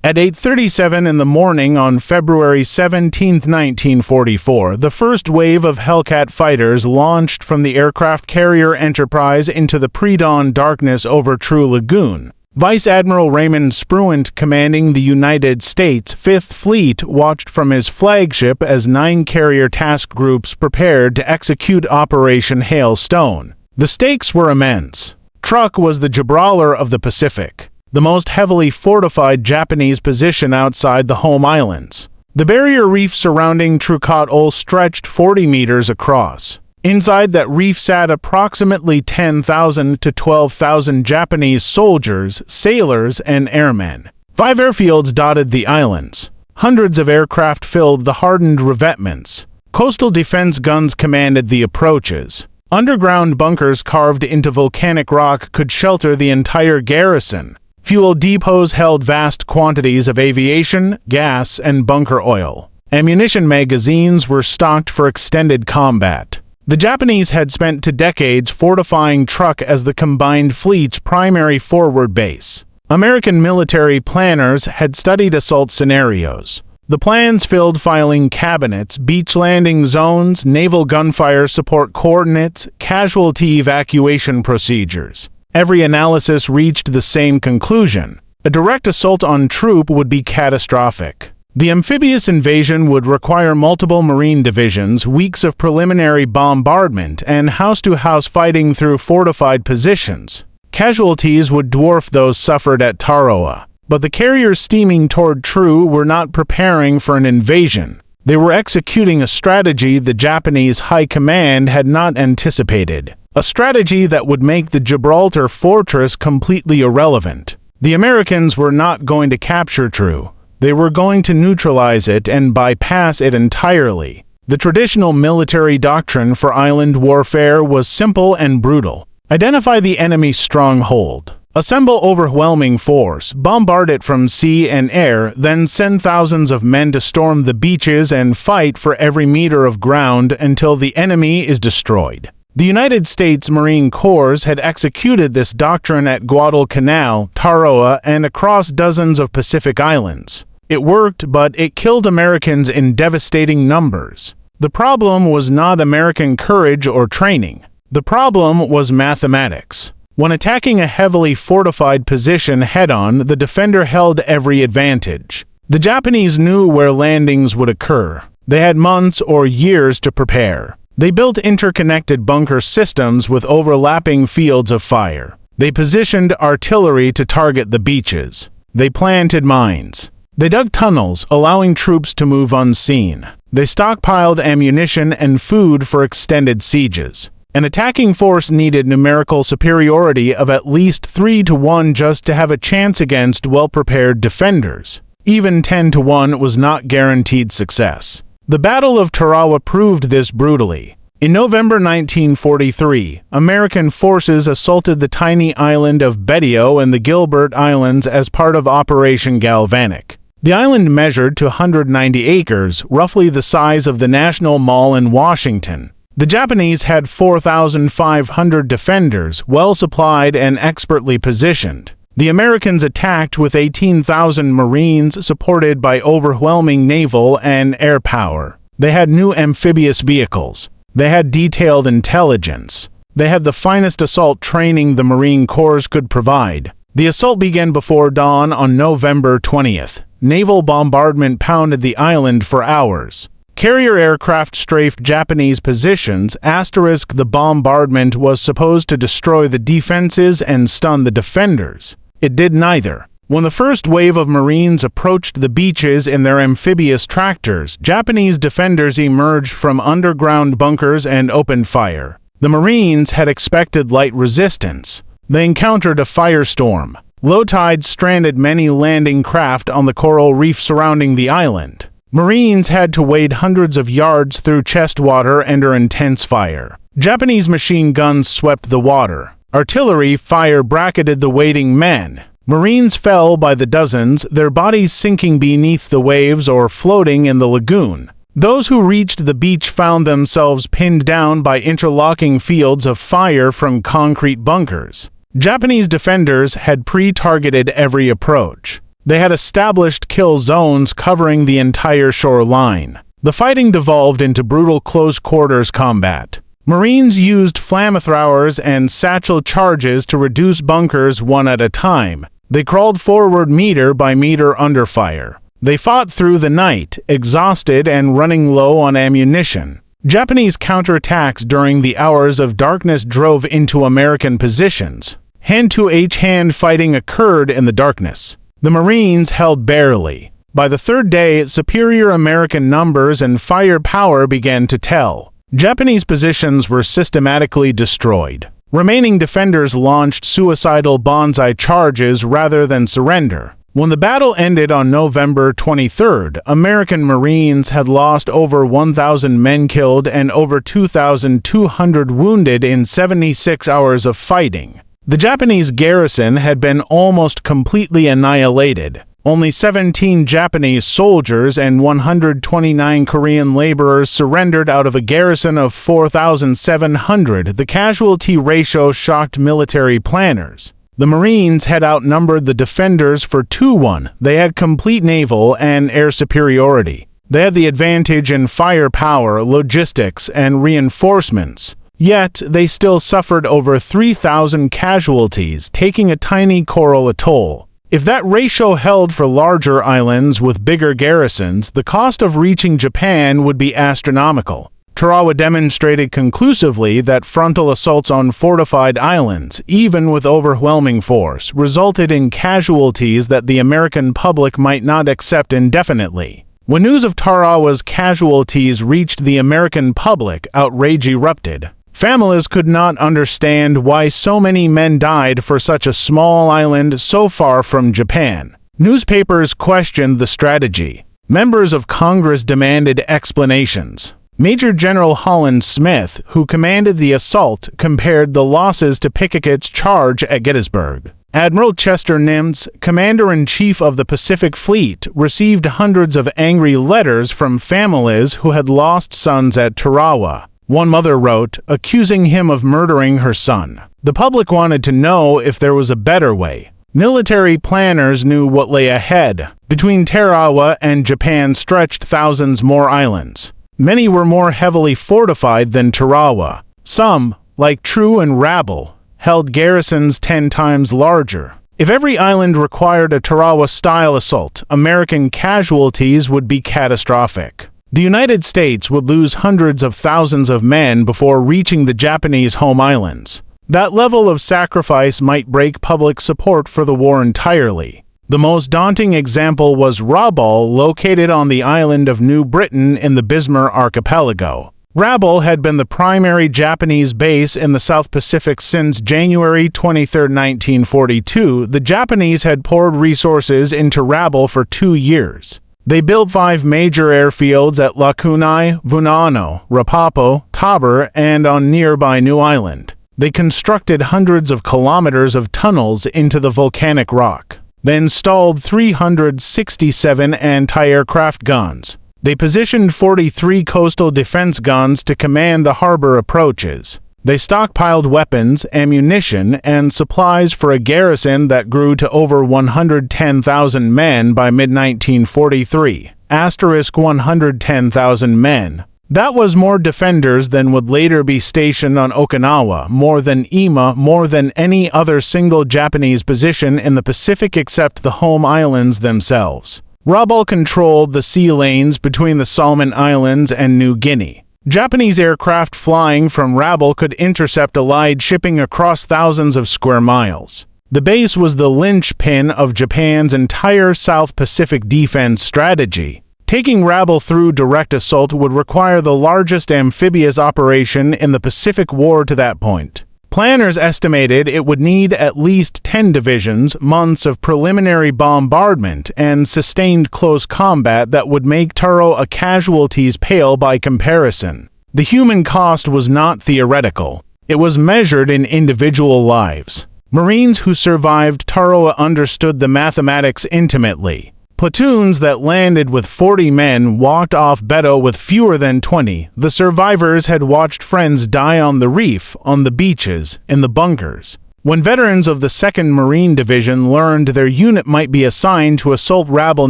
At 8:37 in the morning on February 17, 1944, the first wave of Hellcat fighters launched from the aircraft carrier Enterprise into the pre-dawn darkness over Truk Lagoon. Vice Admiral Raymond Spruant, commanding the United States Fifth Fleet, watched from his flagship as 9 carrier task groups prepared to execute Operation Hailstone. The stakes were immense. Truk was the Gibraltar of the Pacific, the most heavily fortified Japanese position outside the home islands. The barrier reef surrounding Truk Atoll stretched 40 meters across. Inside that reef sat approximately 10,000 to 12,000 Japanese soldiers, sailors, and airmen. 5 airfields dotted the islands. Hundreds of aircraft filled the hardened revetments. Coastal defense guns commanded the approaches. Underground bunkers carved into volcanic rock could shelter the entire garrison. Fuel depots held vast quantities of aviation, gas, and bunker oil. Ammunition magazines were stocked for extended combat. The Japanese had spent 2 decades fortifying Truk as the combined fleet's primary forward base. American military planners had studied assault scenarios. The plans filled filing cabinets, beach landing zones, naval gunfire support coordinates, casualty evacuation procedures. Every analysis reached the same conclusion: a direct assault on Truk would be catastrophic. The amphibious invasion would require multiple Marine divisions, weeks of preliminary bombardment, and house-to-house fighting through fortified positions. Casualties would dwarf those suffered at Tarawa. But the carriers steaming toward Truk were not preparing for an invasion. They were executing a strategy the Japanese High Command had not anticipated. A strategy that would make the Gibraltar fortress completely irrelevant. The Americans were not going to capture Truk. They were going to neutralize it and bypass it entirely. The traditional military doctrine for island warfare was simple and brutal. Identify the enemy's stronghold. Assemble overwhelming force, bombard it from sea and air, then send thousands of men to storm the beaches and fight for every meter of ground until the enemy is destroyed. The United States Marine Corps had executed this doctrine at Guadalcanal, Tarawa, and across dozens of Pacific islands. It worked, but it killed Americans in devastating numbers. The problem was not American courage or training. The problem was mathematics. When attacking a heavily fortified position head-on, the defender held every advantage. The Japanese knew where landings would occur. They had months or years to prepare. They built interconnected bunker systems with overlapping fields of fire. They positioned artillery to target the beaches. They planted mines. They dug tunnels, allowing troops to move unseen. They stockpiled ammunition and food for extended sieges. An attacking force needed numerical superiority of at least 3-1 just to have a chance against well-prepared defenders. Even 10-1 was not guaranteed success. The Battle of Tarawa proved this brutally. In November 1943, American forces assaulted the tiny island of Betio and the Gilbert Islands as part of Operation Galvanic. The island measured to 190 acres, roughly the size of the National Mall in Washington. The Japanese had 4,500 defenders, well supplied and expertly positioned. The Americans attacked with 18,000 Marines supported by overwhelming naval and air power. They had new amphibious vehicles. They had detailed intelligence. They had the finest assault training the Marine Corps could provide. The assault began before dawn on November 20th. Naval bombardment pounded the island for hours. Carrier aircraft strafed Japanese positions. The bombardment was supposed to destroy the defenses and stun the defenders. It did neither. When the first wave of Marines approached the beaches in their amphibious tractors, Japanese defenders emerged from underground bunkers and opened fire. The Marines had expected light resistance. They encountered a firestorm. Low tides stranded many landing craft on the coral reef surrounding the island. Marines had to wade hundreds of yards through chest water under intense fire. Japanese machine guns swept the water. Artillery fire bracketed the waiting men. Marines fell by the dozens, their bodies sinking beneath the waves or floating in the lagoon. Those who reached the beach found themselves pinned down by interlocking fields of fire from concrete bunkers. Japanese defenders had pre-targeted every approach. They had established kill zones covering the entire shoreline. The fighting devolved into brutal close-quarters combat. Marines used flamethrowers and satchel charges to reduce bunkers one at a time. They crawled forward meter by meter under fire. They fought through the night, exhausted and running low on ammunition. Japanese counterattacks during the hours of darkness drove into American positions. Hand-to-hand fighting occurred in the darkness. The Marines held barely. By the third day, superior American numbers and firepower began to tell. Japanese positions were systematically destroyed. Remaining defenders launched suicidal banzai charges rather than surrender. When the battle ended on November 23rd, American Marines had lost over 1,000 men killed and over 2,200 wounded in 76 hours of fighting. The Japanese garrison had been almost completely annihilated. Only 17 Japanese soldiers and 129 Korean laborers surrendered out of a garrison of 4,700. The casualty ratio shocked military planners. The Marines had outnumbered the defenders for 2-1. They had complete naval and air superiority. They had the advantage in firepower, logistics, and reinforcements. Yet, they still suffered over 3,000 casualties, taking a tiny coral atoll. If that ratio held for larger islands with bigger garrisons, the cost of reaching Japan would be astronomical. Tarawa demonstrated conclusively that frontal assaults on fortified islands, even with overwhelming force, resulted in casualties that the American public might not accept indefinitely. When news of Tarawa's casualties reached the American public, outrage erupted. Families could not understand why so many men died for such a small island so far from Japan. Newspapers questioned the strategy. Members of Congress demanded explanations. Major General Holland Smith, who commanded the assault, compared the losses to Pickett's charge at Gettysburg. Admiral Chester Nimitz, commander-in-chief of the Pacific Fleet, received hundreds of angry letters from families who had lost sons at Tarawa. One mother wrote, accusing him of murdering her son. The public wanted to know if there was a better way. Military planners knew what lay ahead. Between Tarawa and Japan stretched thousands more islands. Many were more heavily fortified than Tarawa. Some, like Truk and Rabaul, held garrisons 10 times larger. If every island required a Tarawa-style assault, American casualties would be catastrophic. The United States would lose hundreds of thousands of men before reaching the Japanese home islands. That level of sacrifice might break public support for the war entirely. The most daunting example was Rabaul, located on the island of New Britain in the Bismarck archipelago. Rabaul had been the primary Japanese base in the South Pacific since January 23, 1942. The Japanese had poured resources into Rabaul for 2 years. They built 5 major airfields at Lakunai, Vunano, Rapapo, Tabor, and on nearby New Island. They constructed hundreds of kilometers of tunnels into the volcanic rock. They installed 367 anti-aircraft guns. They positioned 43 coastal defense guns to command the harbor approaches. They stockpiled weapons, ammunition, and supplies for a garrison that grew to over 110,000 men by mid-1943. * 110,000 men. That was more defenders than would later be stationed on Okinawa, more than Ima, more than any other single Japanese position in the Pacific except the home islands themselves. Rabaul controlled the sea lanes between the Solomon Islands and New Guinea. Japanese aircraft flying from Rabaul could intercept Allied shipping across thousands of square miles. The base was the linchpin of Japan's entire South Pacific defense strategy. Taking Rabaul through direct assault would require the largest amphibious operation in the Pacific War to that point. Planners estimated it would need at least 10 divisions, months of preliminary bombardment, and sustained close combat that would make Tarawa casualties pale by comparison. The human cost was not theoretical. It was measured in individual lives. Marines who survived Tarawa understood the mathematics intimately. Platoons that landed with 40 men walked off Beto with fewer than 20. The survivors had watched friends die on the reef, on the beaches, in the bunkers. When veterans of the 2nd Marine Division learned their unit might be assigned to assault Rabaul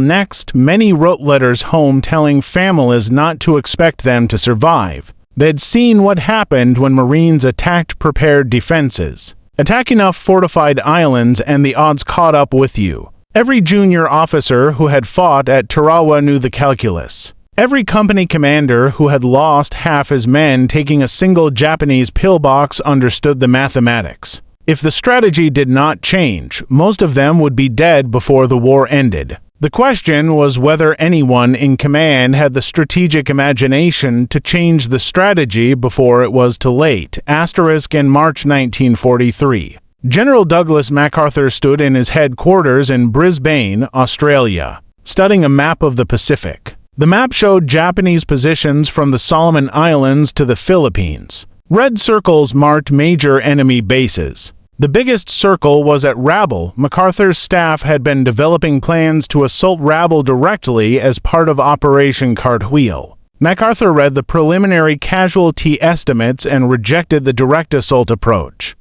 next, many wrote letters home telling families not to expect them to survive. They'd seen what happened when Marines attacked prepared defenses. Attack enough fortified islands and the odds caught up with you. Every junior officer who had fought at Tarawa knew the calculus. Every company commander who had lost half his men taking a single Japanese pillbox understood the mathematics. If the strategy did not change, most of them would be dead before the war ended. The question was whether anyone in command had the strategic imagination to change the strategy before it was too late. In March 1943. General Douglas MacArthur stood in his headquarters in Brisbane, Australia, studying a map of the Pacific. The map showed Japanese positions from the Solomon Islands to the Philippines. Red circles marked major enemy bases. The biggest circle was at Rabaul. MacArthur's staff had been developing plans to assault Rabaul directly as part of Operation Cartwheel. MacArthur read the preliminary casualty estimates and rejected the direct assault approach.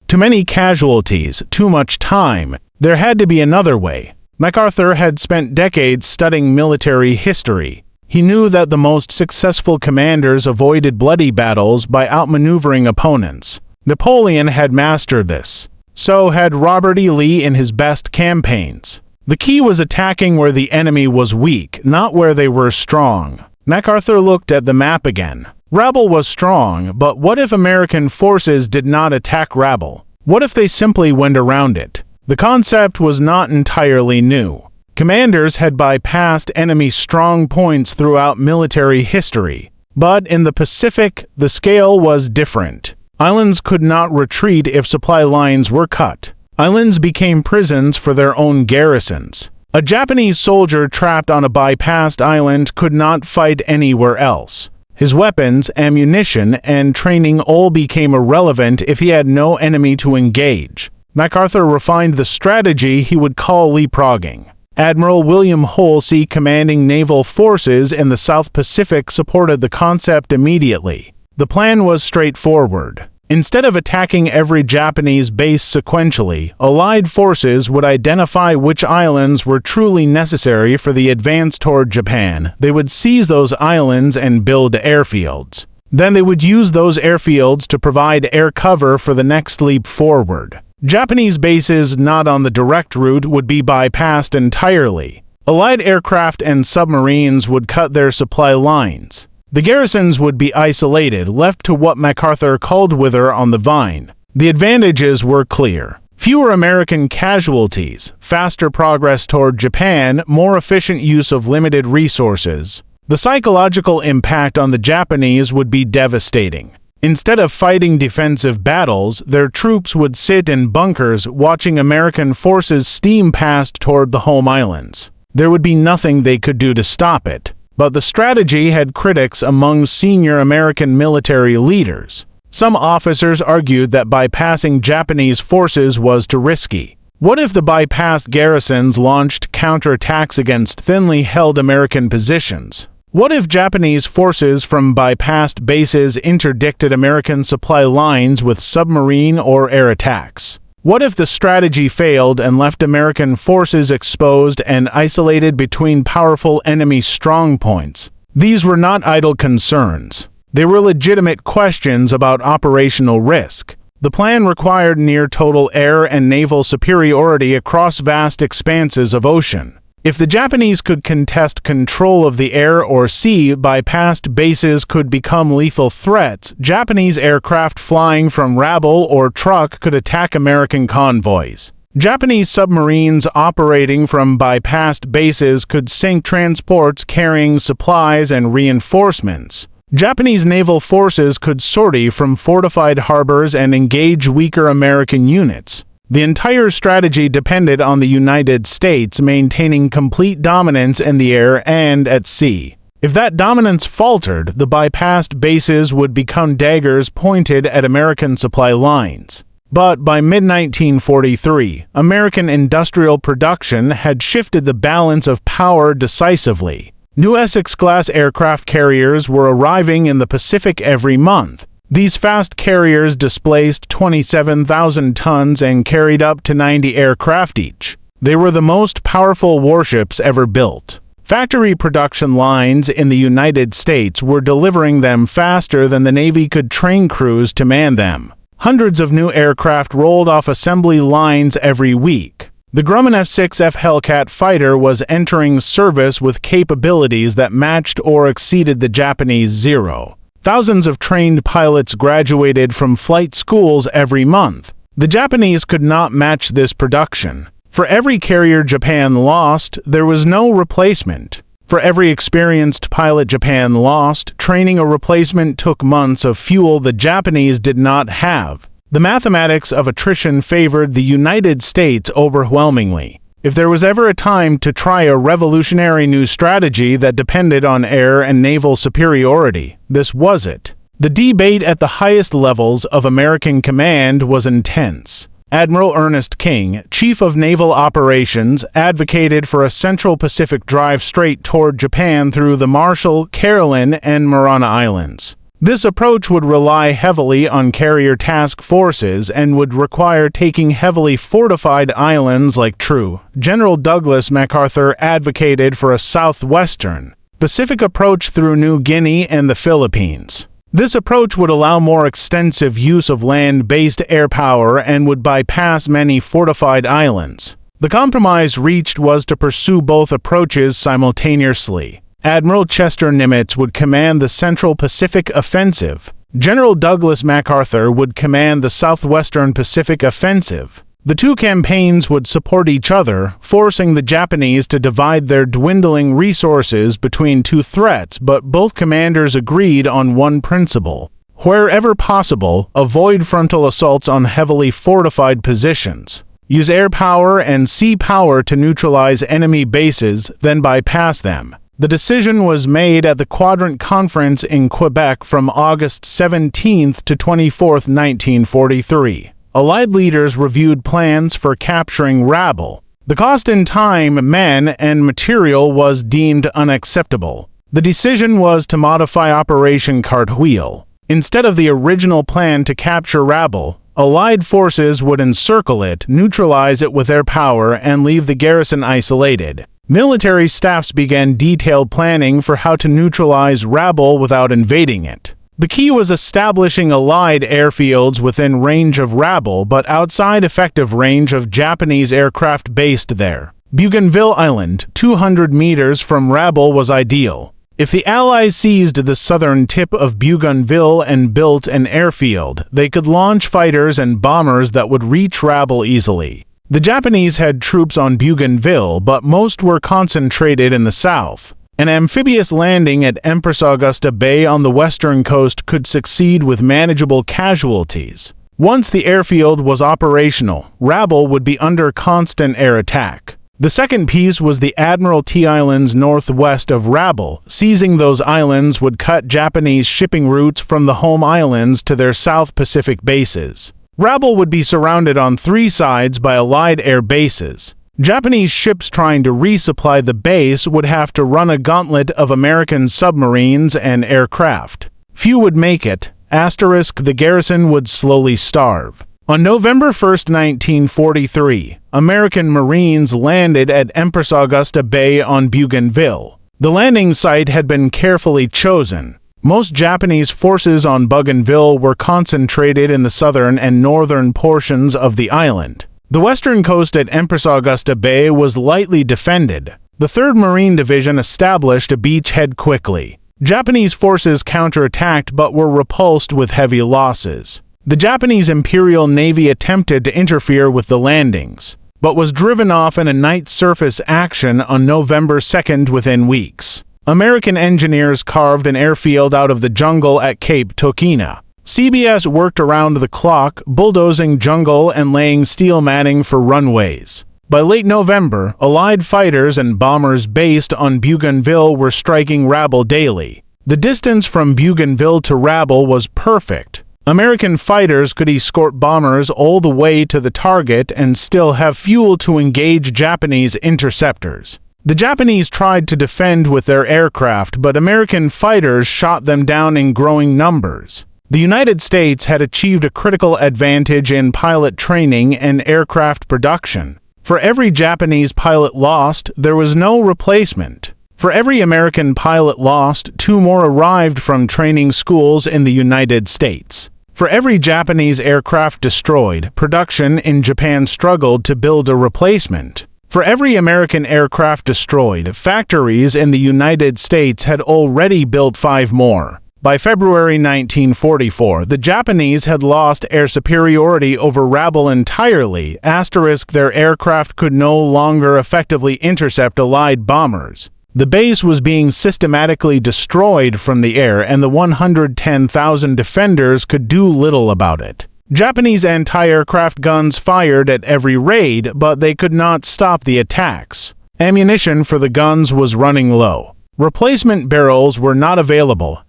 Too many casualties, too much time. There had to be another way. MacArthur had spent decades studying military history. He knew that the most successful commanders avoided bloody battles by outmaneuvering opponents. Napoleon had mastered this. So had Robert E. Lee in his best campaigns. The key was attacking where the enemy was weak, not where they were strong. MacArthur looked at the map again. Rabaul was strong, but what if American forces did not attack Rabaul? What if they simply went around it? The concept was not entirely new. Commanders had bypassed enemy strong points throughout military history. But in the Pacific, the scale was different. Islands could not retreat if supply lines were cut. Islands became prisons for their own garrisons. A Japanese soldier trapped on a bypassed island could not fight anywhere else. His weapons, ammunition, and training all became irrelevant if he had no enemy to engage. MacArthur refined the strategy he would call leapfrogging. Admiral William Halsey, commanding naval forces in the South Pacific, supported the concept immediately. The plan was straightforward. Instead of attacking every Japanese base sequentially, Allied forces would identify which islands were truly necessary for the advance toward Japan. They would seize those islands and build airfields. Then they would use those airfields to provide air cover for the next leap forward. Japanese bases not on the direct route would be bypassed entirely. Allied aircraft and submarines would cut their supply lines. The garrisons would be isolated, left to what MacArthur called wither on the vine. The advantages were clear. Fewer American casualties, faster progress toward Japan, more efficient use of limited resources. The psychological impact on the Japanese would be devastating. Instead of fighting defensive battles, their troops would sit in bunkers watching American forces steam past toward the home islands. There would be nothing they could do to stop it. But the strategy had critics among senior American military leaders. Some officers argued that bypassing Japanese forces was too risky. What if the bypassed garrisons launched counterattacks against thinly held American positions? What if Japanese forces from bypassed bases interdicted American supply lines with submarine or air attacks? What if the strategy failed and left American forces exposed and isolated between powerful enemy strongpoints? These were not idle concerns. They were legitimate questions about operational risk. The plan required near-total air and naval superiority across vast expanses of ocean. If the Japanese could contest control of the air or sea, bypassed bases could become lethal threats. Japanese aircraft flying from Rabaul or Truk could attack American convoys. Japanese submarines operating from bypassed bases could sink transports carrying supplies and reinforcements. Japanese naval forces could sortie from fortified harbors and engage weaker American units. The entire strategy depended on the United States maintaining complete dominance in the air and at sea. If that dominance faltered, the bypassed bases would become daggers pointed at American supply lines. But by mid-1943, American industrial production had shifted the balance of power decisively. New Essex-class aircraft carriers were arriving in the Pacific every month. These fast carriers displaced 27,000 tons and carried up to 90 aircraft each. They were the most powerful warships ever built. Factory production lines in the United States were delivering them faster than the Navy could train crews to man them. Hundreds of new aircraft rolled off assembly lines every week. The Grumman F-6F Hellcat fighter was entering service with capabilities that matched or exceeded the Japanese Zero. Thousands of trained pilots graduated from flight schools every month. The Japanese could not match this production. For every carrier Japan lost, there was no replacement. For every experienced pilot Japan lost, training a replacement took months of fuel the Japanese did not have. The mathematics of attrition favored the United States overwhelmingly. If there was ever a time to try a revolutionary new strategy that depended on air and naval superiority, this was it. The debate at the highest levels of American command was intense. Admiral Ernest King, Chief of Naval Operations, advocated for a Central Pacific drive straight toward Japan through the Marshall, Caroline, and Marana Islands. This approach would rely heavily on carrier task forces and would require taking heavily fortified islands like Truk. General Douglas MacArthur advocated for a southwestern Pacific approach through New Guinea and the Philippines. This approach would allow more extensive use of land-based air power and would bypass many fortified islands. The compromise reached was to pursue both approaches simultaneously. Admiral Chester Nimitz would command the Central Pacific Offensive. General Douglas MacArthur would command the Southwestern Pacific Offensive. The two campaigns would support each other, forcing the Japanese to divide their dwindling resources between two threats, but both commanders agreed on one principle. Wherever possible, avoid frontal assaults on heavily fortified positions. Use air power and sea power to neutralize enemy bases, then bypass them. The decision was made at the Quebec Conference in Quebec from August 17 to 24, 1943. Allied leaders reviewed plans for capturing Rabaul. The cost in time, men, and material was deemed unacceptable. The decision was to modify Operation Cartwheel. Instead of the original plan to capture Rabaul, Allied forces would encircle it, neutralize it with air power, and leave the garrison isolated. Military staffs began detailed planning for how to neutralize Rabaul without invading it. The key was establishing Allied airfields within range of Rabaul but outside effective range of Japanese aircraft based there. Bougainville Island, 200 meters from Rabaul, was ideal. If the Allies seized the southern tip of Bougainville and built an airfield, they could launch fighters and bombers that would reach Rabaul easily. The Japanese had troops on Bougainville, but most were concentrated in the south. An amphibious landing at Empress Augusta Bay on the western coast could succeed with manageable casualties. Once the airfield was operational, Rabaul would be under constant air attack. The second piece was the Admiralty Islands northwest of Rabaul. Seizing those islands would cut Japanese shipping routes from the home islands to their South Pacific bases. Rabaul would be surrounded on three sides by Allied air bases. Japanese ships trying to resupply the base would have to run a gauntlet of American submarines and aircraft. Few would make it. The garrison would slowly starve. On November 1, 1943, American Marines landed at Empress Augusta Bay on Bougainville. The landing site had been carefully chosen. Most Japanese forces on Bougainville were concentrated in the southern and northern portions of the island. The western coast at Empress Augusta Bay was lightly defended. The 3rd Marine Division established a beachhead quickly. Japanese forces counterattacked but were repulsed with heavy losses. The Japanese Imperial Navy attempted to interfere with the landings, but was driven off in a night surface action on November 2 within weeks. American engineers carved an airfield out of the jungle at Cape Tokina. CBS worked around the clock, bulldozing jungle and laying steel matting for runways. By late November, Allied fighters and bombers based on Bougainville were striking Rabaul daily. The distance from Bougainville to Rabaul was perfect. American fighters could escort bombers all the way to the target and still have fuel to engage Japanese interceptors. The Japanese tried to defend with their aircraft, but American fighters shot them down in growing numbers. The United States had achieved a critical advantage in pilot training and aircraft production. For every Japanese pilot lost, there was no replacement. For every American pilot lost, 2 more arrived from training schools in the United States. For every Japanese aircraft destroyed, production in Japan struggled to build a replacement. For every American aircraft destroyed, factories in the United States had already built 5 more. By February 1944, the Japanese had lost air superiority over Rabaul entirely. Their aircraft could no longer effectively intercept Allied bombers. The base was being systematically destroyed from the air, and the 110,000 defenders could do little about it. Japanese anti-aircraft guns fired at every raid, but they could not stop the attacks. Ammunition for the guns was running low. Replacement barrels were not available.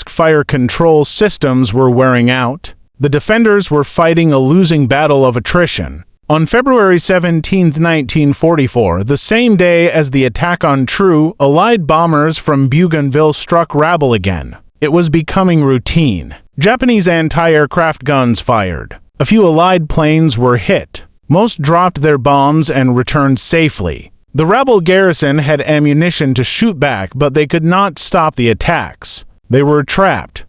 Fire control systems were wearing out. The defenders were fighting a losing battle of attrition. On February 17, 1944, the same day as the attack on Truk, Allied bombers from Bougainville struck Rabaul again. It was becoming routine. Japanese anti-aircraft guns fired. A few Allied planes were hit. Most dropped their bombs and returned safely. The Rabaul garrison had ammunition to shoot back, but they could not stop the attacks. They were trapped.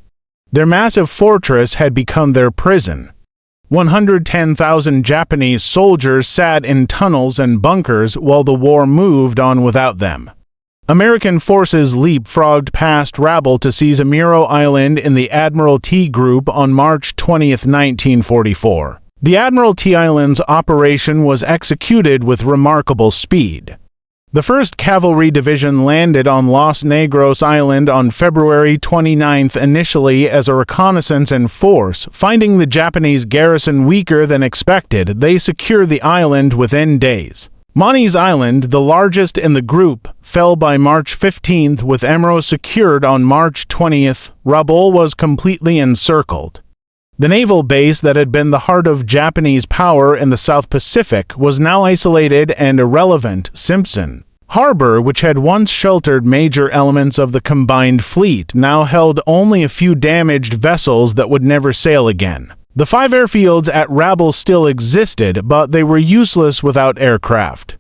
Their massive fortress had become their prison. 110,000 Japanese soldiers sat in tunnels and bunkers while the war moved on without them. American forces leapfrogged past Rabaul to seize Admiralty Island in the Admiralty Group on March 20, 1944. The Admiralty Islands operation was executed with remarkable speed. The 1st Cavalry Division landed on Los Negros Island on February 29, initially as a reconnaissance in force. Finding the Japanese garrison weaker than expected, they secured the island within days. Mani's Island, the largest in the group, fell by March 15, with Empress secured on March 20. Rabaul was completely encircled. The naval base that had been the heart of Japanese power in the South Pacific was now isolated and irrelevant. Simpson Harbor, which had once sheltered major elements of the combined fleet, now held only a few damaged vessels that would never sail again. The 5 airfields at Rabaul still existed, but they were useless without aircraft.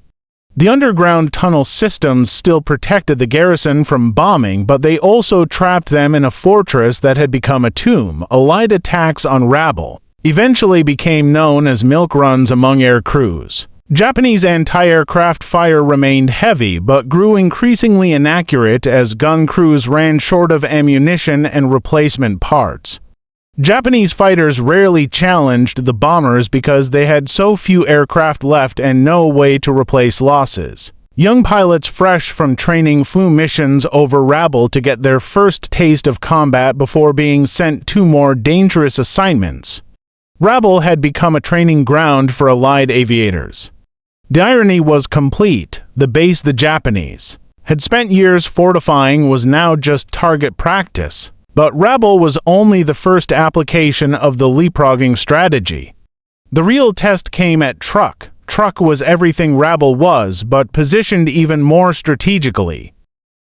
The underground tunnel systems still protected the garrison from bombing, but they also trapped them in a fortress that had become a tomb. Allied attacks on Rabaul eventually became known as milk runs among air crews. Japanese anti-aircraft fire remained heavy, but grew increasingly inaccurate as gun crews ran short of ammunition and replacement parts. Japanese fighters rarely challenged the bombers because they had so few aircraft left and no way to replace losses. Young pilots fresh from training flew missions over Rabaul to get their first taste of combat before being sent to more dangerous assignments. Rabaul had become a training ground for Allied aviators. The irony was complete. The base the Japanese had spent years fortifying was now just target practice. But Rabaul was only the first application of the leapfrogging strategy. The real test came at Truk. Truk was everything Rabaul was, but positioned even more strategically.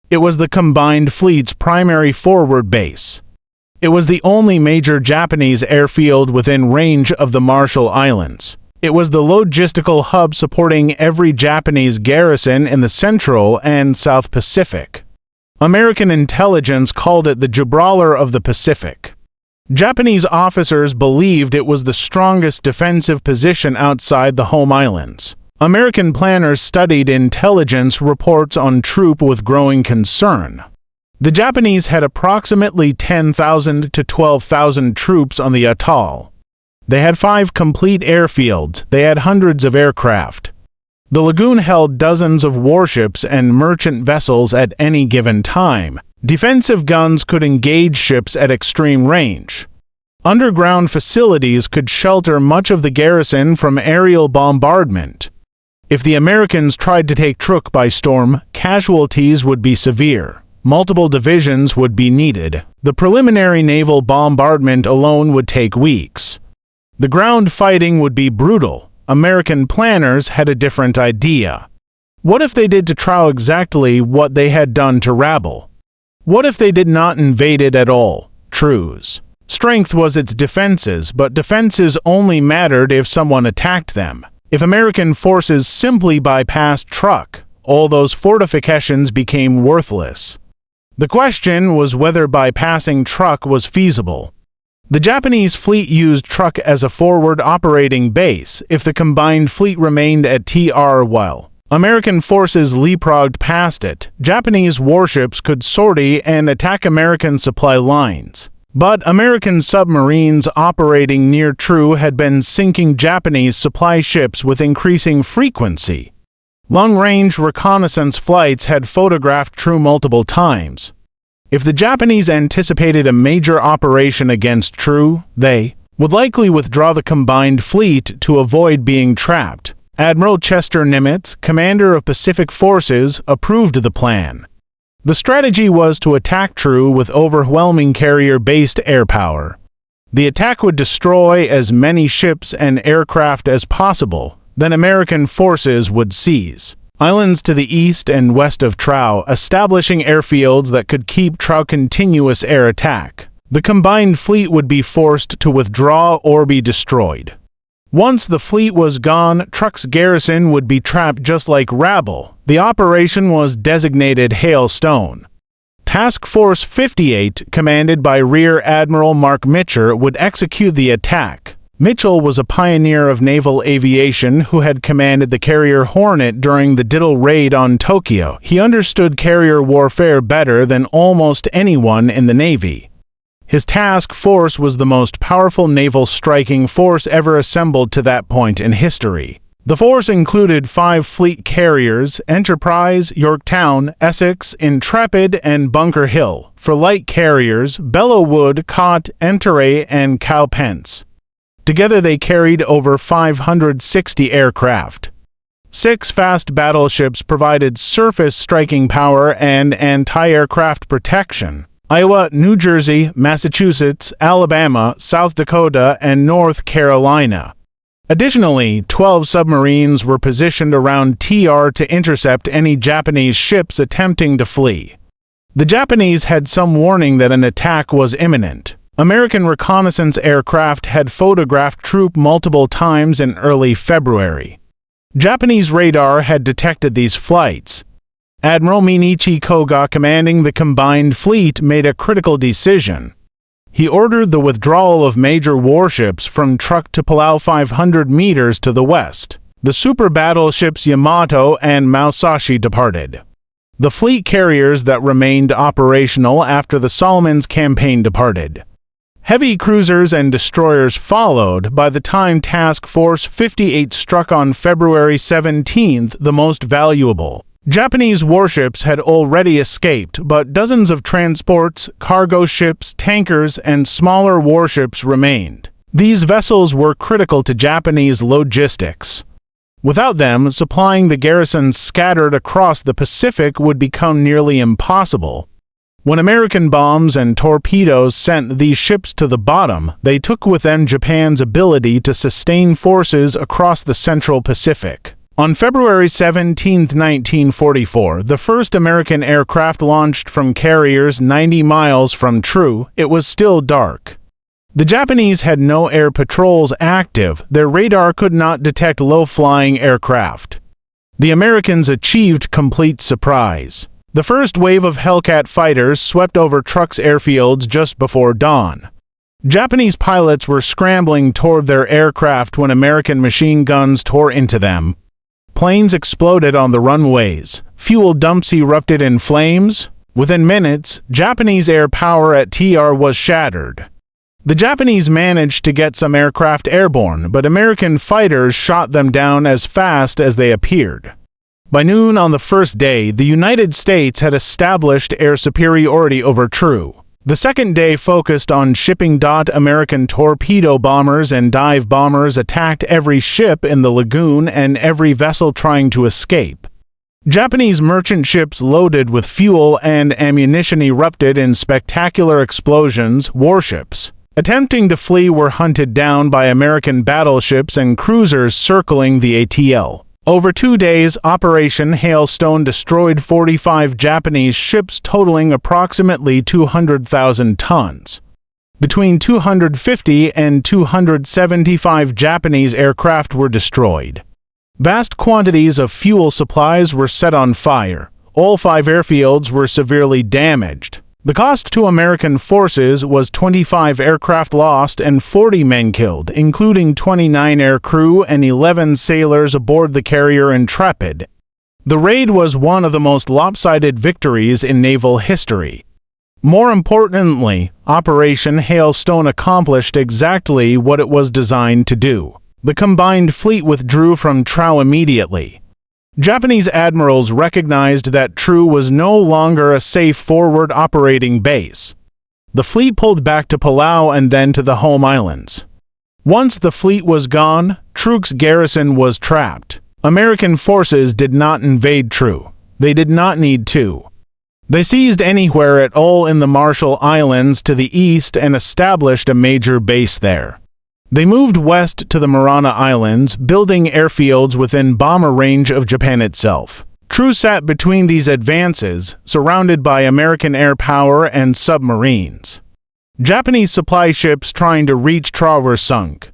It was the combined fleet's primary forward base. It was the only major Japanese airfield within range of the Marshall Islands. It was the logistical hub supporting every Japanese garrison in the Central and South Pacific. American intelligence called it the Gibraltar of the Pacific. Japanese officers believed it was the strongest defensive position outside the home islands. American planners studied intelligence reports on Truk with growing concern. The Japanese had approximately 10,000 to 12,000 troops on the atoll. They had 5 complete airfields. They had hundreds of aircraft. The lagoon held dozens of warships and merchant vessels at any given time. Defensive guns could engage ships at extreme range. Underground facilities could shelter much of the garrison from aerial bombardment. If the Americans tried to take Truk by storm, casualties would be severe. Multiple divisions would be needed. The preliminary naval bombardment alone would take weeks. The ground fighting would be brutal. American planners had a different idea. What if they did to Truk exactly what they had done to Rabaul? What if they did not invade it at all? Truk Strength was its defenses, but defenses only mattered if someone attacked them. If American forces simply bypassed Truk, all those fortifications became worthless. The question was whether bypassing Truk was feasible. The Japanese fleet used Truk as a forward operating base if the combined fleet remained at Tarawa. American forces leapfrogged past it. Japanese warships could sortie and attack American supply lines. But American submarines operating near Truk had been sinking Japanese supply ships with increasing frequency. Long-range reconnaissance flights had photographed Truk multiple times. If the Japanese anticipated a major operation against Truk, they would likely withdraw the combined fleet to avoid being trapped. Admiral Chester Nimitz, commander of Pacific Forces, approved the plan. The strategy was to attack Truk with overwhelming carrier-based air power. The attack would destroy as many ships and aircraft as possible, then American forces would seize islands to the east and west of Truk, establishing airfields that could keep Truk continuous air attack. The combined fleet would be forced to withdraw or be destroyed. Once the fleet was gone, Truk's garrison would be trapped just like Rabaul. The operation was designated Hailstone. Task Force 58, commanded by Rear Admiral Mark Mitchell, would execute the attack. Mitchell was a pioneer of naval aviation who had commanded the carrier Hornet during the Diddle raid on Tokyo. He understood carrier warfare better than almost anyone in the Navy. His task force was the most powerful naval striking force ever assembled to that point in history. The force included 5 fleet carriers: Enterprise, Yorktown, Essex, Intrepid, and Bunker Hill. For light carriers, Bellewood, Cott, Enterey, and Cowpens. Together they carried over 560 aircraft. 6 fast battleships provided surface striking power and anti-aircraft protection. Iowa, New Jersey, Massachusetts, Alabama, South Dakota, and North Carolina. Additionally, 12 submarines were positioned around TR to intercept any Japanese ships attempting to flee. The Japanese had some warning that an attack was imminent. American reconnaissance aircraft had photographed Truk multiple times in early February. Japanese radar had detected these flights. Admiral Minichi Koga, commanding the combined fleet, made a critical decision. He ordered the withdrawal of major warships from Truk to Palau 500 meters to the west. The super battleships Yamato and Musashi departed. The fleet carriers that remained operational after the Solomons campaign departed. Heavy cruisers and destroyers followed. By the time Task Force 58 struck on February 17, the most valuable Japanese warships had already escaped, but dozens of transports, cargo ships, tankers, and smaller warships remained. These vessels were critical to Japanese logistics. Without them, supplying the garrisons scattered across the Pacific would become nearly impossible. When American bombs and torpedoes sent these ships to the bottom, they took with them Japan's ability to sustain forces across the Central Pacific. On February 17, 1944, the first American aircraft launched from carriers 90 miles from Truk. It was still dark. The Japanese had no air patrols active. Their radar could not detect low-flying aircraft. The Americans achieved complete surprise. The first wave of Hellcat fighters swept over Truk's airfields just before dawn. Japanese pilots were scrambling toward their aircraft when American machine guns tore into them. Planes exploded on the runways. Fuel dumps erupted in flames. Within minutes, Japanese air power at TR was shattered. The Japanese managed to get some aircraft airborne, but American fighters shot them down as fast as they appeared. By noon on the first day, the United States had established air superiority over Truk. The second day focused on shipping. American torpedo bombers and dive bombers attacked every ship in the lagoon and every vessel trying to escape. Japanese merchant ships loaded with fuel and ammunition erupted in spectacular explosions. Warships attempting to flee were hunted down by American battleships and cruisers circling the ATL. Over 2 days, Operation Hailstone destroyed 45 Japanese ships totaling approximately 200,000 tons. Between 250 and 275 Japanese aircraft were destroyed. Vast quantities of fuel supplies were set on fire. All 5 airfields were severely damaged. The cost to American forces was 25 aircraft lost and 40 men killed, including 29 air crew and 11 sailors aboard the carrier Intrepid. The raid was one of the most lopsided victories in naval history. More importantly, Operation Hailstone accomplished exactly what it was designed to do. The combined fleet withdrew from Tarawa immediately. Japanese admirals recognized that Truk was no longer a safe forward operating base. The fleet pulled back to Palau and then to the home islands. Once the fleet was gone, Truk's garrison was trapped. American forces did not invade Truk. They did not need to. They seized anywhere at all in the Marshall Islands to the east and established a major base there. They moved west to the Marana Islands, building airfields within bomber range of Japan itself. Truk sat between these advances, surrounded by American air power and submarines. Japanese supply ships trying to reach Tarawa were sunk.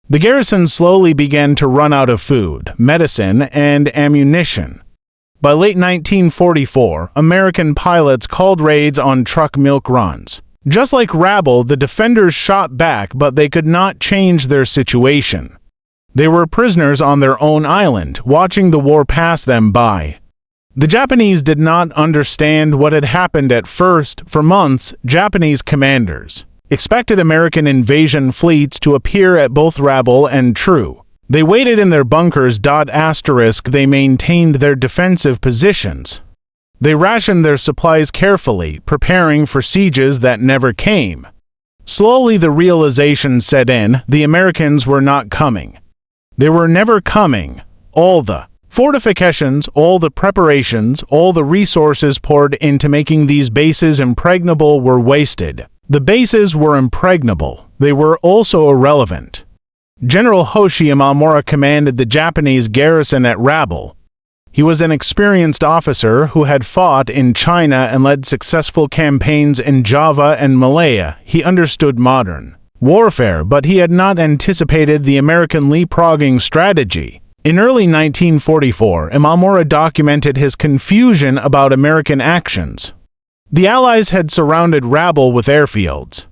The garrison slowly began to run out of food, medicine, and ammunition. By late 1944, American pilots called raids on Truk milk runs. Just like Rabaul, the defenders shot back, but they could not change their situation. They were prisoners on their own island, watching the war pass them by. The Japanese did not understand what had happened at first. For months, Japanese commanders expected American invasion fleets to appear at both Rabaul and Truk. They waited in their bunkers. They maintained their defensive positions. They rationed their supplies carefully, preparing for sieges that never came. Slowly the realization set in: the Americans were not coming. They were never coming. All the fortifications, all the preparations, all the resources poured into making these bases impregnable were wasted. The bases were impregnable. They were also irrelevant. General Hitoshi Imamura commanded the Japanese garrison at Rabaul. He was an experienced officer who had fought in China and led successful campaigns in Java and Malaya. He understood modern warfare, but he had not anticipated the American leapfrogging strategy. In early 1944, Imamura documented his confusion about American actions. The Allies had surrounded Rabaul with airfields.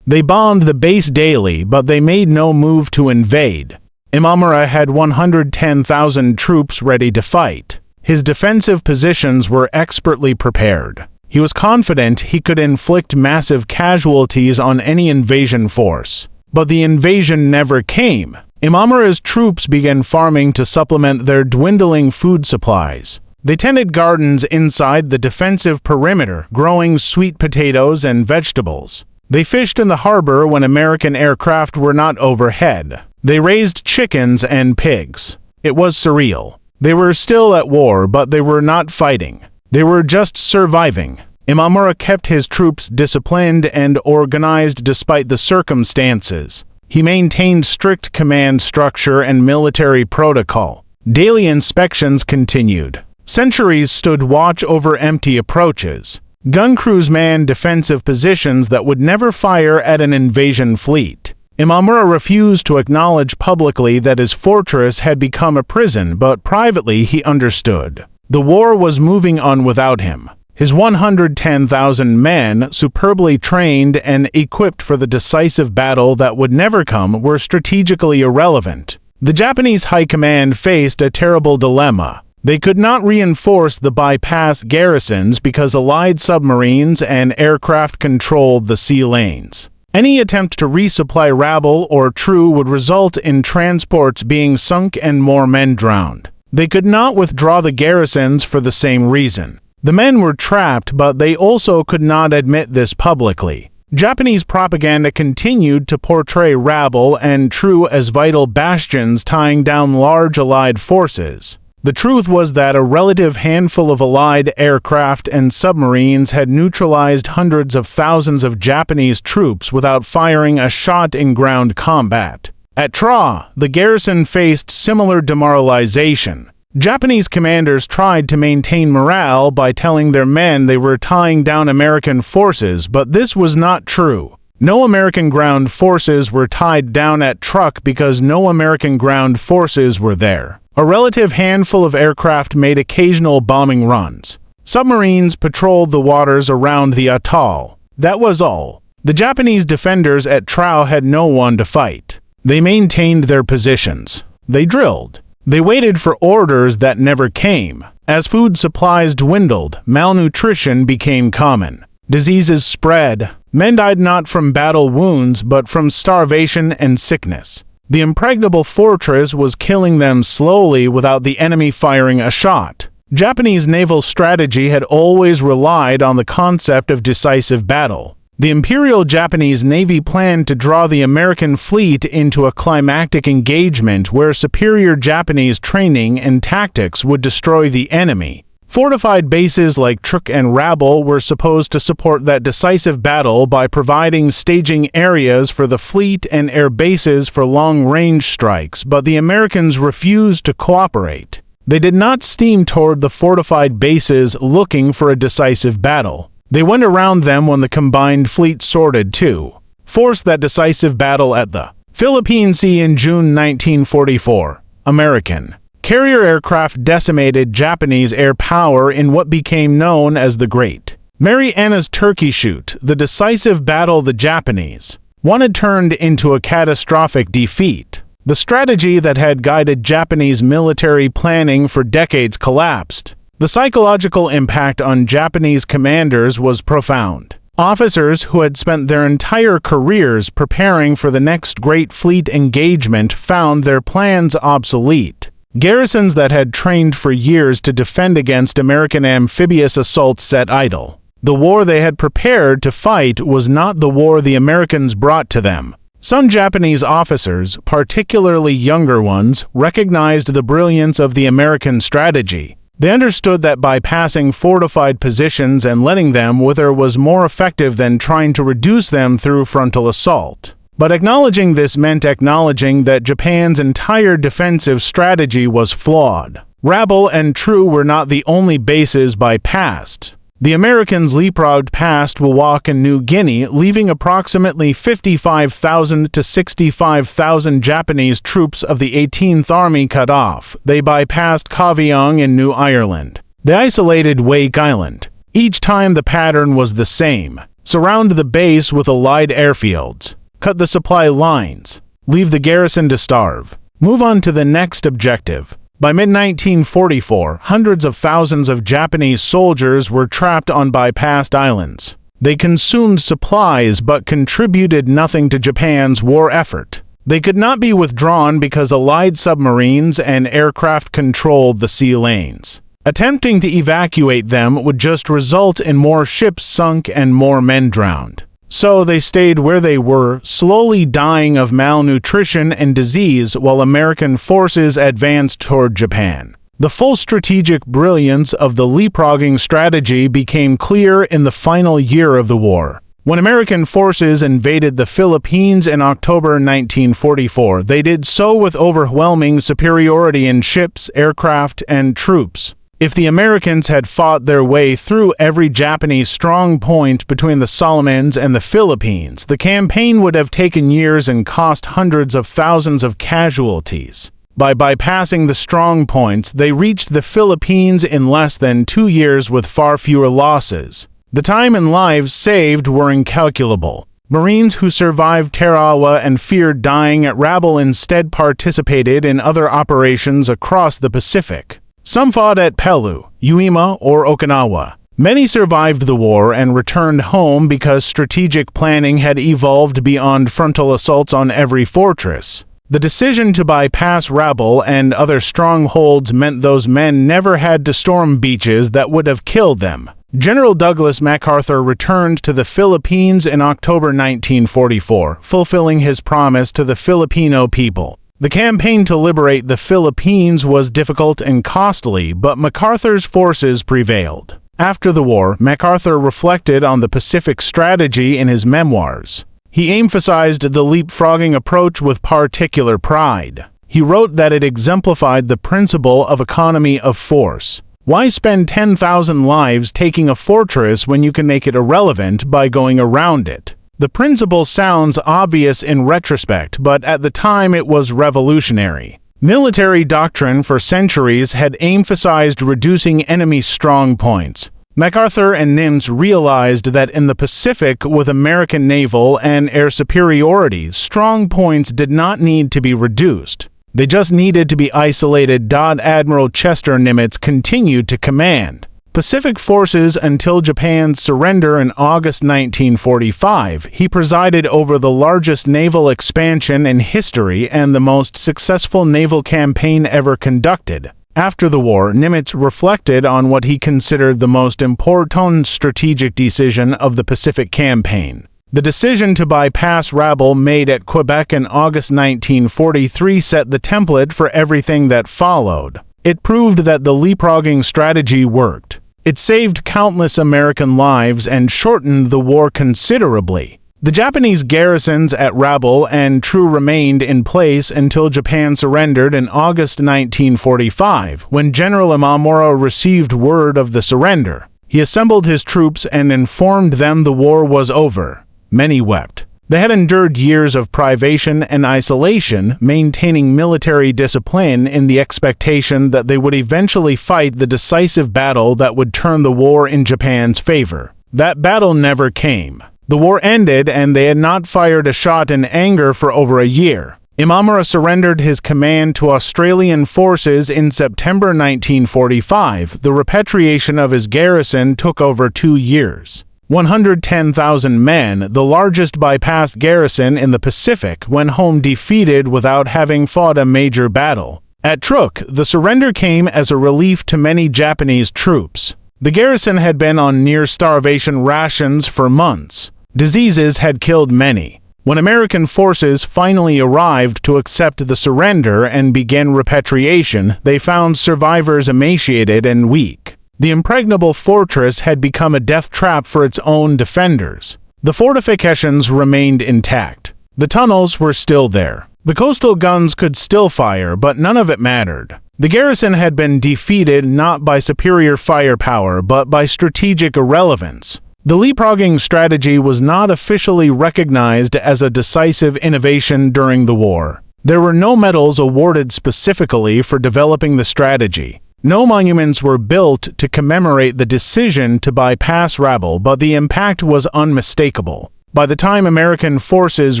They bombed the base daily, but they made no move to invade. Imamura had 110,000 troops ready to fight. His defensive positions were expertly prepared. He was confident he could inflict massive casualties on any invasion force. But the invasion never came. Imamura's troops began farming to supplement their dwindling food supplies. They tended gardens inside the defensive perimeter, growing sweet potatoes and vegetables. They fished in the harbor when American aircraft were not overhead. They raised chickens and pigs. It was surreal. They were still at war, but they were not fighting. They were just surviving. Imamura kept his troops disciplined and organized despite the circumstances. He maintained strict command structure and military protocol. Daily inspections continued. Sentries stood watch over empty approaches. Gun crews manned defensive positions that would never fire at an invasion fleet. Imamura refused to acknowledge publicly that his fortress had become a prison, but privately he understood. The war was moving on without him. His 110,000 men, superbly trained and equipped for the decisive battle that would never come, were strategically irrelevant. The Japanese high command faced a terrible dilemma. They could not reinforce the bypass garrisons because Allied submarines and aircraft controlled the sea lanes. Any attempt to resupply Rabaul or Truk would result in transports being sunk and more men drowned. They could not withdraw the garrisons for the same reason. The men were trapped, but they also could not admit this publicly. Japanese propaganda continued to portray Rabaul and Truk as vital bastions tying down large Allied forces. The truth was that a relative handful of Allied aircraft and submarines had neutralized hundreds of thousands of Japanese troops without firing a shot in ground combat. At Tarawa, the garrison faced similar demoralization. Japanese commanders tried to maintain morale by telling their men they were tying down American forces, but this was not true. No American ground forces were tied down at Truk because no American ground forces were there. A relative handful of aircraft made occasional bombing runs. Submarines patrolled the waters around the atoll. That was all. The Japanese defenders at Truk had no one to fight. They maintained their positions. They drilled. They waited for orders that never came. As food supplies dwindled, malnutrition became common. Diseases spread. Men died not from battle wounds, but from starvation and sickness. The impregnable fortress was killing them slowly without the enemy firing a shot. Japanese naval strategy had always relied on the concept of decisive battle. The Imperial Japanese Navy planned to draw the American fleet into a climactic engagement where superior Japanese training and tactics would destroy the enemy. Fortified bases like Truk and Rabaul were supposed to support that decisive battle by providing staging areas for the fleet and air bases for long-range strikes, but the Americans refused to cooperate. They did not steam toward the fortified bases looking for a decisive battle. They went around them when the combined fleet sorted to force that decisive battle at the Philippine Sea in June 1944. American carrier aircraft decimated Japanese air power in what became known as the Great Marianas Turkey Shoot. The decisive battle the Japanese wanted turned into a catastrophic defeat. The strategy that had guided Japanese military planning for decades collapsed. The psychological impact on Japanese commanders was profound. Officers who had spent their entire careers preparing for the next great fleet engagement found their plans obsolete. Garrisons that had trained for years to defend against American amphibious assaults sat idle. The war they had prepared to fight was not the war the Americans brought to them. Some Japanese officers, particularly younger ones, recognized the brilliance of the American strategy. They understood that bypassing fortified positions and letting them wither was more effective than trying to reduce them through frontal assault. But acknowledging this meant acknowledging that Japan's entire defensive strategy was flawed. Rabaul and Truk were not the only bases bypassed. The Americans leapfrogged past Wewak and New Guinea, leaving approximately 55,000 to 65,000 Japanese troops of the 18th Army cut off. They bypassed Kaviong in New Ireland. They isolated Wake Island. Each time the pattern was the same. Surround the base with allied airfields. Cut the supply lines. Leave the garrison to starve. Move on to the next objective. By mid-1944, hundreds of thousands of Japanese soldiers were trapped on bypassed islands. They consumed supplies but contributed nothing to Japan's war effort. They could not be withdrawn because Allied submarines and aircraft controlled the sea lanes. Attempting to evacuate them would just result in more ships sunk and more men drowned. So they stayed where they were, slowly dying of malnutrition and disease while American forces advanced toward Japan. The full strategic brilliance of the leapfrogging strategy became clear in the final year of the war. When American forces invaded the Philippines in October 1944, they did so with overwhelming superiority in ships, aircraft, and troops. If the Americans had fought their way through every Japanese strong point between the Solomons and the Philippines, the campaign would have taken years and cost hundreds of thousands of casualties. By bypassing the strong points, they reached the Philippines in less than 2 years with far fewer losses. The time and lives saved were incalculable. Marines who survived Tarawa and feared dying at Rabaul instead participated in other operations across the Pacific. Some fought at Pelu, Uima, or Okinawa. Many survived the war and returned home because strategic planning had evolved beyond frontal assaults on every fortress. The decision to bypass Rabaul and other strongholds meant those men never had to storm beaches that would have killed them. General Douglas MacArthur returned to the Philippines in October 1944, fulfilling his promise to the Filipino people. The campaign to liberate the Philippines was difficult and costly, but MacArthur's forces prevailed. After the war, MacArthur reflected on the Pacific strategy in his memoirs. He emphasized the leapfrogging approach with particular pride. He wrote that it exemplified the principle of economy of force. Why spend 10,000 lives taking a fortress when you can make it irrelevant by going around it? The principle sounds obvious in retrospect, but at the time it was revolutionary. Military doctrine for centuries had emphasized reducing enemy strong points. MacArthur and Nimitz realized that in the Pacific, with American naval and air superiority, strong points did not need to be reduced. They just needed to be isolated. Admiral Chester Nimitz continued to command Pacific forces until Japan's surrender in August 1945. He presided over the largest naval expansion in history and the most successful naval campaign ever conducted. After the war, Nimitz reflected on what he considered the most important strategic decision of the Pacific campaign. The decision to bypass Rabaul, made at Quebec in August 1943, set the template for everything that followed. It proved that the leapfrogging strategy worked. It saved countless American lives and shortened the war considerably. The Japanese garrisons at Rabaul and Truk remained in place until Japan surrendered in August 1945. When General Imamura received word of the surrender, he assembled his troops and informed them the war was over. Many wept. They had endured years of privation and isolation, maintaining military discipline in the expectation that they would eventually fight the decisive battle that would turn the war in Japan's favor. That battle never came. The war ended, and they had not fired a shot in anger for over a year. Imamura surrendered his command to Australian forces in September 1945. The repatriation of his garrison took over 2 years. 110,000 men, the largest bypassed garrison in the Pacific, went home defeated without having fought a major battle. At Truk, the surrender came as a relief to many Japanese troops. The garrison had been on near-starvation rations for months. Diseases had killed many. When American forces finally arrived to accept the surrender and begin repatriation, they found survivors emaciated and weak. The Impregnable fortress had become a death trap for its own defenders. The fortifications remained intact. The tunnels were still there. The coastal guns could still fire, but none of it mattered. The garrison had been defeated not by superior firepower, but by strategic irrelevance. The leapfrogging strategy was not officially recognized as a decisive innovation during the war. There were no medals awarded specifically for developing the strategy. No monuments were built to commemorate the decision to bypass Rabaul, but the impact was unmistakable. By the time American forces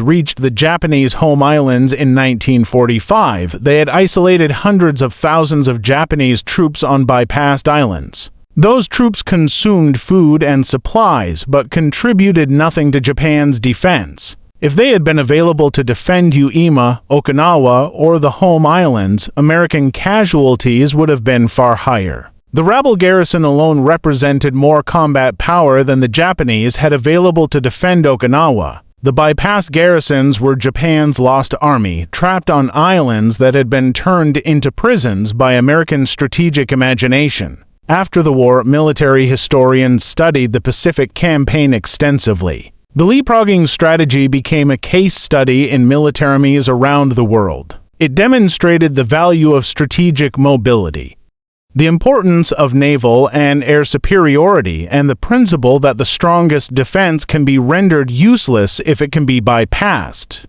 reached the Japanese home islands in 1945, they had isolated hundreds of thousands of Japanese troops on bypassed islands. Those troops consumed food and supplies, but contributed nothing to Japan's defense. If they had been available to defend Uema, Okinawa, or the home islands, American casualties would have been far higher. The Rabaul garrison alone represented more combat power than the Japanese had available to defend Okinawa. The bypass garrisons were Japan's lost army, trapped on islands that had been turned into prisons by American strategic imagination. After the war, military historians studied the Pacific campaign extensively. The leapfrogging strategy became a case study in militaries around the world. It demonstrated the value of strategic mobility, the importance of naval and air superiority, and the principle that the strongest defense can be rendered useless if it can be bypassed.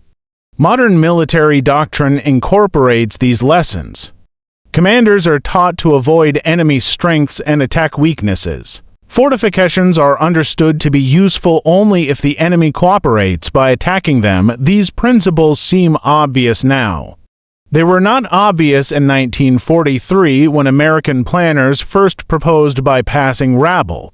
Modern military doctrine incorporates these lessons. Commanders are taught to avoid enemy strengths and attack weaknesses. Fortifications are understood to be useful only if the enemy cooperates by attacking them. These principles seem obvious now. They were not obvious in 1943 when American planners first proposed bypassing Rabaul.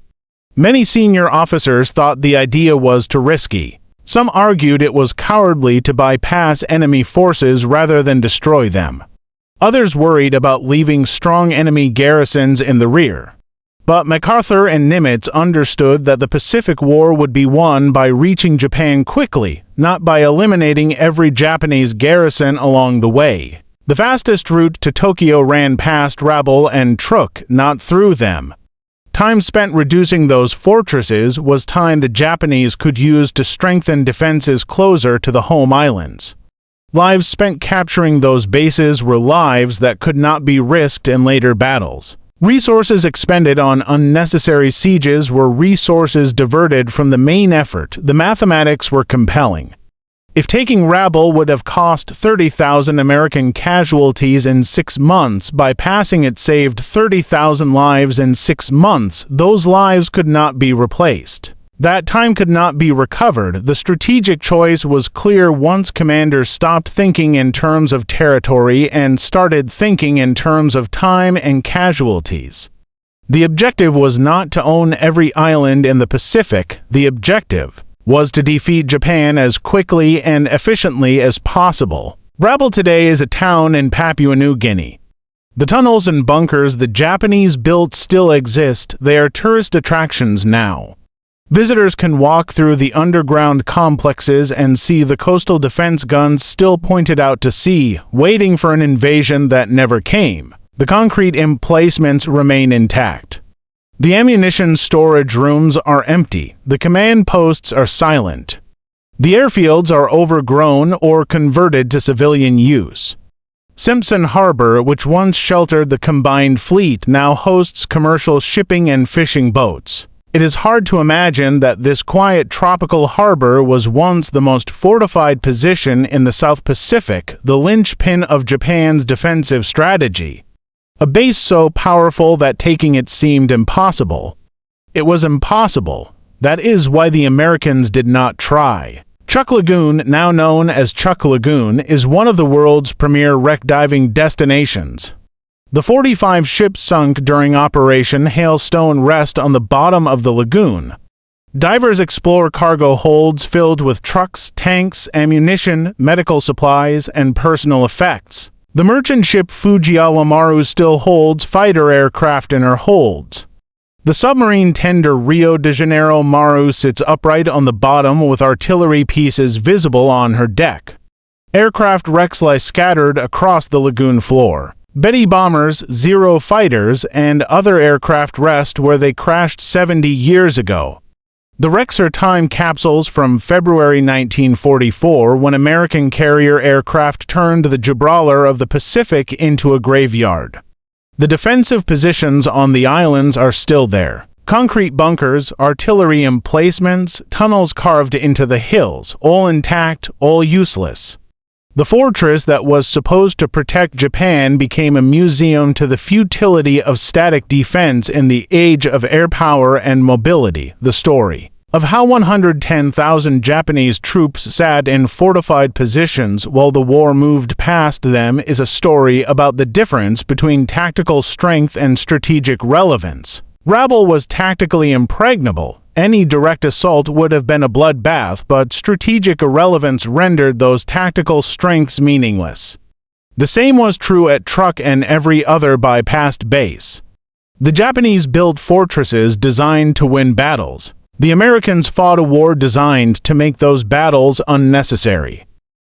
Many senior officers thought the idea was too risky. Some argued it was cowardly to bypass enemy forces rather than destroy them. Others worried about leaving strong enemy garrisons in the rear. But MacArthur and Nimitz understood that the Pacific War would be won by reaching Japan quickly, not by eliminating every Japanese garrison along the way. The fastest route to Tokyo ran past Rabaul and Truk, not through them. Time spent reducing those fortresses was time the Japanese could use to strengthen defenses closer to the home islands. Lives spent capturing those bases were lives that could not be risked in later battles. Resources expended on unnecessary sieges were resources diverted from the main effort. The mathematics were compelling. If taking Rabaul would have cost 30,000 American casualties in 6 months, by passing it saved 30,000 lives in 6 months. Those lives could not be replaced. That time could not be recovered. The strategic choice was clear once commanders stopped thinking in terms of territory and started thinking in terms of time and casualties. The objective was not to own every island in the Pacific. The objective was to defeat Japan as quickly and efficiently as possible. Rabaul today is a town in Papua New Guinea. The tunnels and bunkers the Japanese built still exist. They are tourist attractions now. Visitors can walk through the underground complexes and see the coastal defense guns still pointed out to sea, waiting for an invasion that never came. The concrete emplacements remain intact. The ammunition storage rooms are empty. The command posts are silent. The airfields are overgrown or converted to civilian use. Simpson Harbor, which once sheltered the combined fleet, now hosts commercial shipping and fishing boats. It is hard to imagine that this quiet tropical harbor was once the most fortified position in the South Pacific, the linchpin of Japan's defensive strategy. A base so powerful that taking it seemed impossible. It was impossible. That is why the Americans did not try. Truk Lagoon, now known as Truk Lagoon, is one of the world's premier wreck diving destinations. The 45 ships sunk during Operation Hailstone rest on the bottom of the lagoon. Divers explore cargo holds filled with trucks, tanks, ammunition, medical supplies, and personal effects. The merchant ship Fujiyawa Maru still holds fighter aircraft in her holds. The submarine tender Rio de Janeiro Maru sits upright on the bottom with artillery pieces visible on her deck. Aircraft wrecks lie scattered across the lagoon floor. Betty bombers, Zero fighters, and other aircraft rest where they crashed 70 years ago. The wrecks are time capsules from February 1944, when American carrier aircraft turned the Gibraltar of the Pacific into a graveyard. The defensive positions on the islands are still there. Concrete bunkers, artillery emplacements, tunnels carved into the hills, all intact, all useless. The fortress that was supposed to protect Japan became a museum to the futility of static defense in the age of air power and mobility. The story of how 110,000 Japanese troops sat in fortified positions while the war moved past them is a story about the difference between tactical strength and strategic relevance. Rabaul was tactically impregnable. Any direct assault would have been a bloodbath, but strategic irrelevance rendered those tactical strengths meaningless. The same was true at Truk and every other bypassed base. The Japanese built fortresses designed to win battles. The Americans fought a war designed to make those battles unnecessary.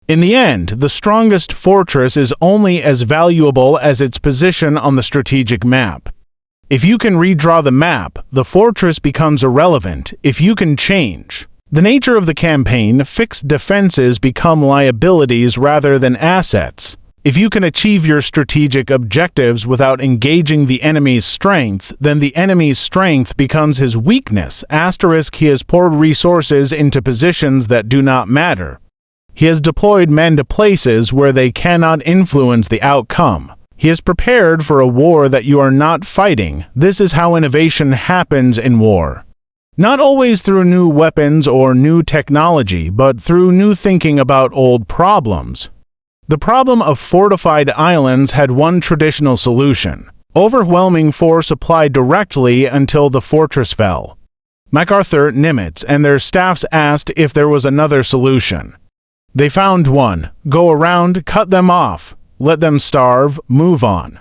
In the end, the strongest fortress is only as valuable as its position on the strategic map. If you can redraw the map, the fortress becomes irrelevant. If you can change the nature of the campaign, fixed defenses become liabilities rather than assets. If you can achieve your strategic objectives without engaging the enemy's strength, then the enemy's strength becomes his weakness. He has poured resources into positions that do not matter. He has deployed men to places where they cannot influence the outcome. He is prepared for a war that you are not fighting. This is how innovation happens in war. Not always through new weapons or new technology, but through new thinking about old problems. The problem of fortified islands had one traditional solution: overwhelming force applied directly until the fortress fell. MacArthur, Nimitz, and their staffs asked if there was another solution. They found one: go around, cut them off. Let them starve, move on.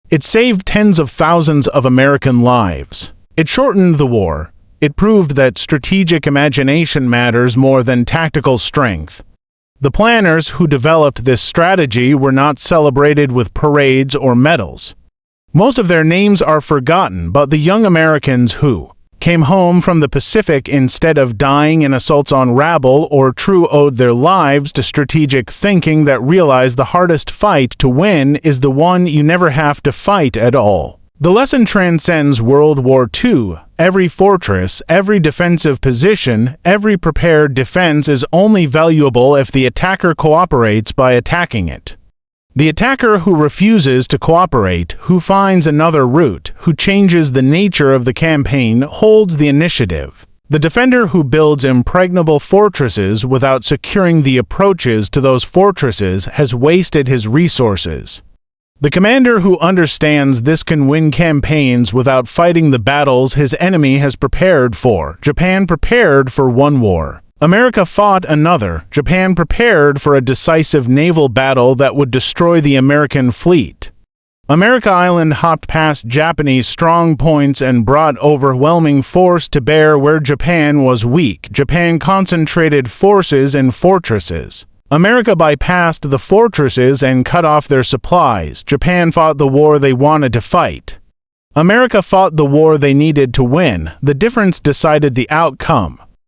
It saved tens of thousands of American lives. It shortened the war. It proved that strategic imagination matters more than tactical strength. The planners who developed this strategy were not celebrated with parades or medals. Most of their names are forgotten, but the young Americans who came home from the Pacific instead of dying in assaults on Rabaul or True owed their lives to strategic thinking that realized the hardest fight to win is the one you never have to fight at all. The lesson transcends World War II. Every fortress, every defensive position, every prepared defense is only valuable if the attacker cooperates by attacking it. The attacker who refuses to cooperate, who finds another route, who changes the nature of the campaign, holds the initiative. The defender who builds impregnable fortresses without securing the approaches to those fortresses has wasted his resources. The commander who understands this can win campaigns without fighting the battles his enemy has prepared for. Japan prepared for one war. America fought another. Japan prepared for a decisive naval battle that would destroy the American fleet. America Island hopped past Japanese strong points and brought overwhelming force to bear where Japan was weak. Japan concentrated forces in fortresses. America bypassed the fortresses and cut off their supplies. Japan fought the war they wanted to fight. America fought the war they needed to win. The difference decided the outcome.